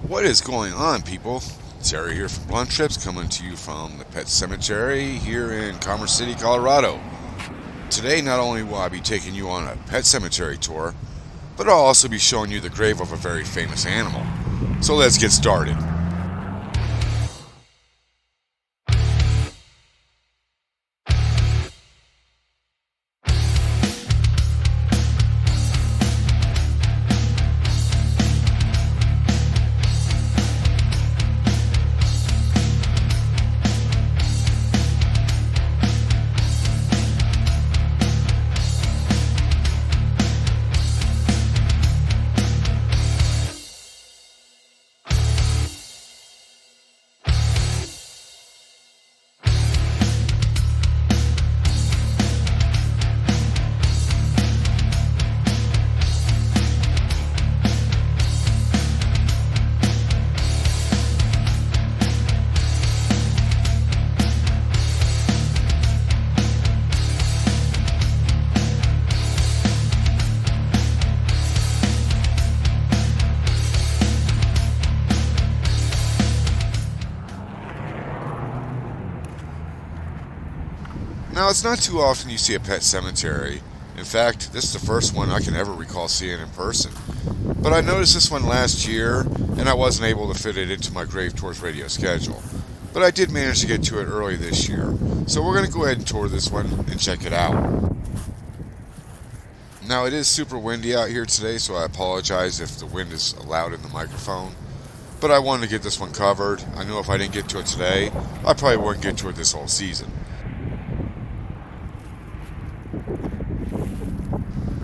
What is going on, people? It's Harry here from Blunt Trips, coming to you from the Pet Cemetery here in Commerce City, Colorado. Today, not only will I be taking you on a pet cemetery tour, but I'll also be showing you the grave of a very famous animal. So let's get started. Now, it's not too often you see a pet cemetery. In fact, this is the first one I can ever recall seeing in person. But I noticed this one last year, and I wasn't able to fit it into my Grave Tours radio schedule. But I did manage to get to it early this year. So we're going to go ahead and tour this one and check it out. Now, it is super windy out here today, so I apologize if the wind is loud in the microphone. But I wanted to get this one covered. I know if I didn't get to it today, I probably wouldn't get to it this whole season.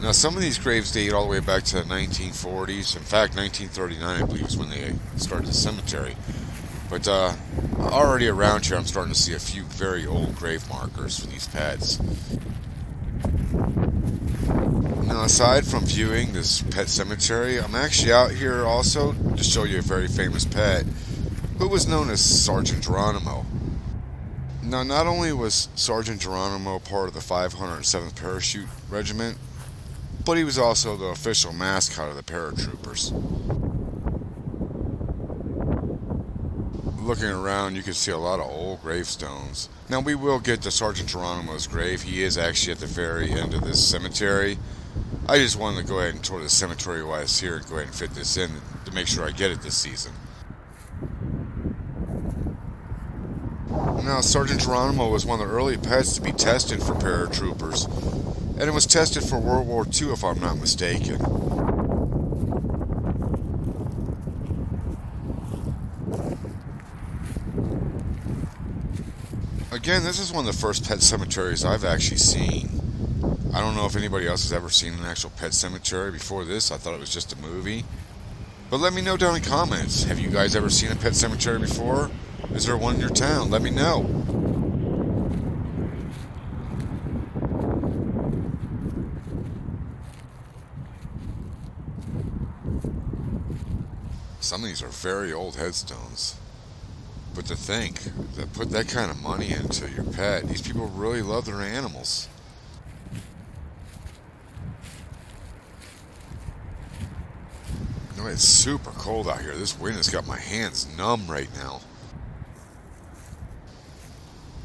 Now, some of these graves date all the way back to the 1940s. In fact, 1939, I believe, is when they started the cemetery. But already around here, I'm starting to see a few very old grave markers for these pets. Now, aside from viewing this pet cemetery, I'm actually out here also to show you a very famous pet who was known as Sgt Geronimo. Now, not only was Sgt Geronimo part of the 507th Parachute Regiment, but he was also the official mascot of the paratroopers. Looking around, you can see a lot of old gravestones. Now, we will get to Sgt Geronimo's grave. He is actually at the very end of this cemetery. I just wanted to go ahead and tour the cemetery while I was here and go ahead and fit this in to make sure I get it this season. Now, Sgt Geronimo was one of the early pets to be tested for paratroopers, and it was tested for World War II, if I'm not mistaken. Again, this is one of the first pet cemeteries I've actually seen. I don't know if anybody else has ever seen an actual pet cemetery before this. I thought it was just a movie. But let me know down in the comments. Have you guys ever seen a pet cemetery before? Is there one in your town? Let me know. Some of these are very old headstones. But to think that put that kind of money into your pet, these people really love their animals. You know, it's super cold out here. This wind has got my hands numb right now.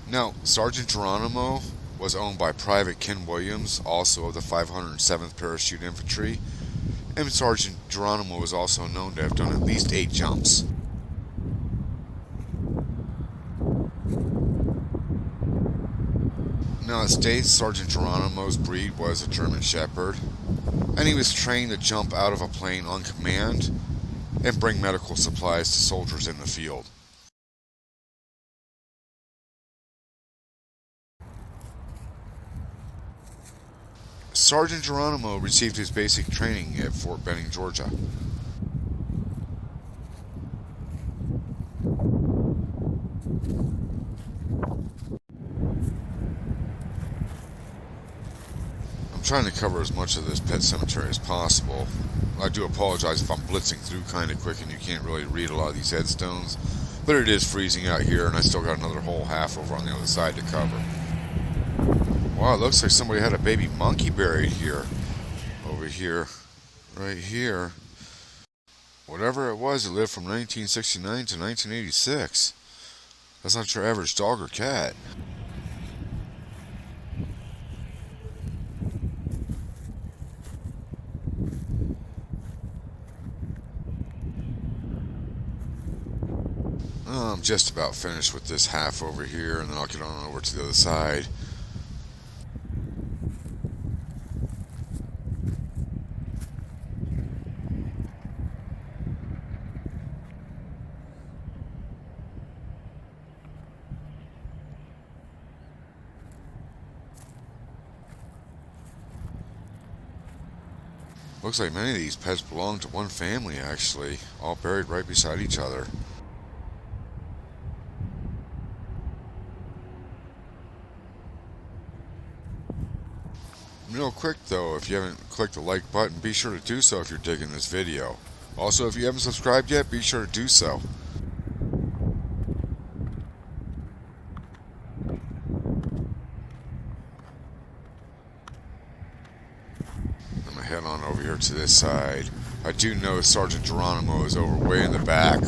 Now, Sgt Geronimo was owned by Private Ken Williams, also of the 507th Parachute Infantry, and Sgt Geronimo was also known to have done at least 8 jumps. Now, it states Sgt Geronimo's breed was a German Shepherd, and he was trained to jump out of a plane on command and bring medical supplies to soldiers in the field. Sgt Geronimo received his basic training at Fort Benning, Georgia. I'm trying to cover as much of this pet cemetery as possible. I do apologize if I'm blitzing through kind of quick and you can't really read a lot of these headstones, but it is freezing out here and I still got another whole half over on the other side to cover. Wow, it looks like somebody had a baby monkey buried here. Over here. Right here. Whatever it was, it lived from 1969 to 1986. That's not your average dog or cat. I'm just about finished with this half over here, and then I'll get on over to the other side. Looks like many of these pets belong to one family, actually, all buried right beside each other. Real quick though, if you haven't clicked the like button, be sure to do so if you're digging this video. Also, if you haven't subscribed yet, be sure to do so. I'm gonna head on over here to this side. I do know Sgt Geronimo is over way in the back.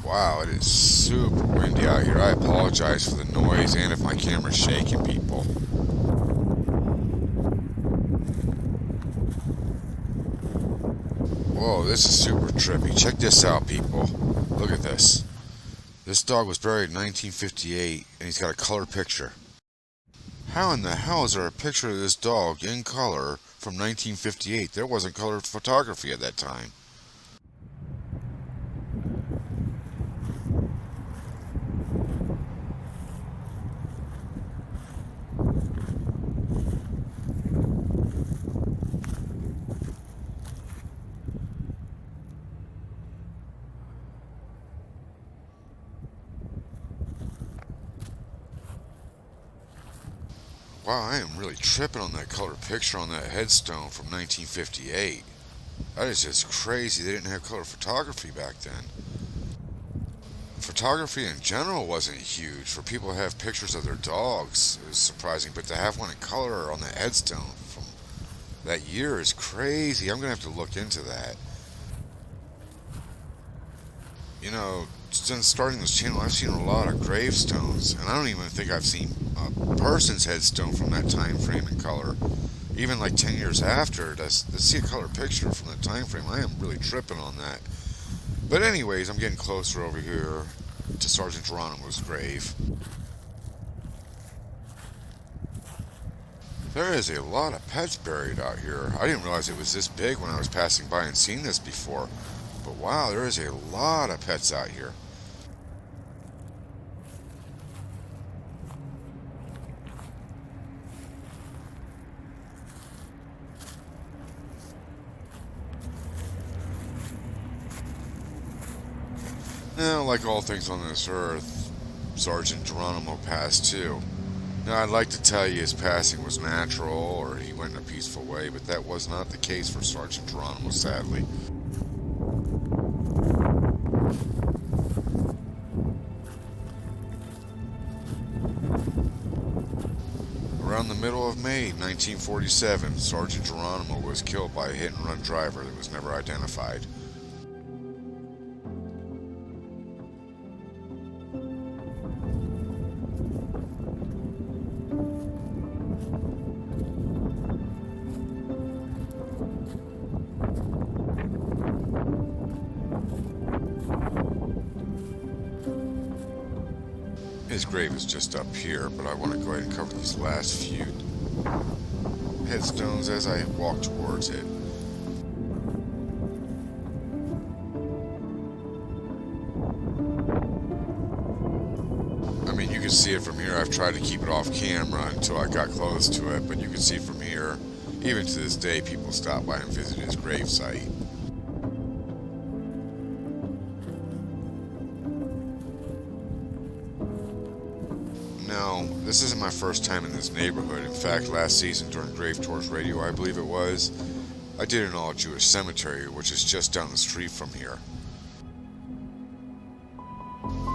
Wow, it is super windy out here. I apologize for the noise and if my camera's shaking, people. Whoa, this is super trippy. Check this out, people. Look at this. This dog was buried in 1958, and he's got a color picture. How in the hell is there a picture of this dog in color from 1958? There wasn't color photography at that time. Wow, I am really tripping on that color picture on that headstone from 1958. That is just crazy. They didn't have color photography back then. Photography in general wasn't huge. For people to have pictures of their dogs, it was surprising, but to have one in color on that headstone from that year is crazy. I'm going to have to look into that. You know, since starting this channel, I've seen a lot of gravestones, and I don't even think I've seen a person's headstone from that time frame in color. Even like 10 years after, to see a color picture from that time frame, I am really tripping on that. But anyways, I'm getting closer over here to Sgt Geronimo's grave. There is a lot of pets buried out here. I didn't realize it was this big when I was passing by and seen this before. But wow, there is a lot of pets out here. Now, like all things on this earth, Sgt Geronimo passed too. Now, I'd like to tell you his passing was natural or he went in a peaceful way, but that was not the case for Sgt Geronimo, sadly. Around the middle of May 1947, Sgt Geronimo was killed by a hit-and-run driver that was never identified. His grave is just up here, but I want to go ahead and cover these last few headstones as I walk towards it. I mean, you can see it from here. I've tried to keep it off camera until I got close to it, but you can see from here, even to this day, people stop by and visit his gravesite. No, this isn't my first time in this neighborhood. In fact, last season during Grave Tours Radio, I believe it was, I did an all-Jewish cemetery, which is just down the street from here.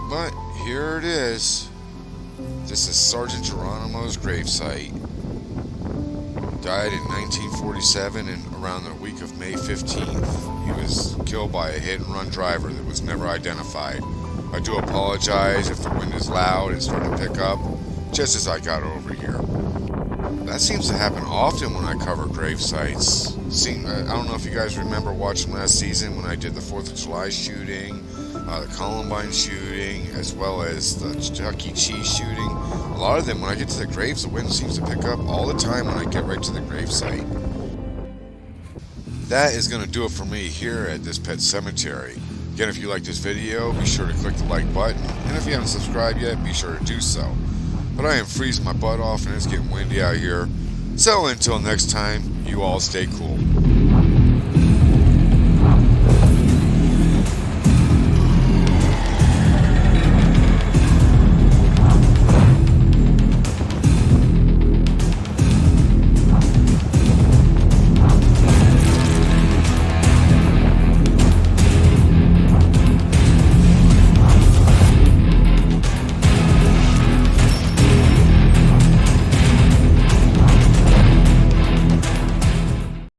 But here it is. This is Sgt Geronimo's gravesite. Died in 1947 and around the week of May 15th. He was killed by a hit-and-run driver that was never identified. I do apologize if the wind is loud and starting to pick up, just as I got over here. That seems to happen often when I cover grave sites. I don't know if you guys remember watching last season when I did the 4th of July shooting, the Columbine shooting, as well as the Chuck E. Cheese shooting. A lot of them, when I get to the graves, the wind seems to pick up all the time when I get right to the grave site. That is going to do it for me here at this pet cemetery. Again, if you like this video, be sure to click the like button, and if you haven't subscribed yet, be sure to do so. But I am freezing my butt off and it's getting windy out here. So until next time, you all stay cool.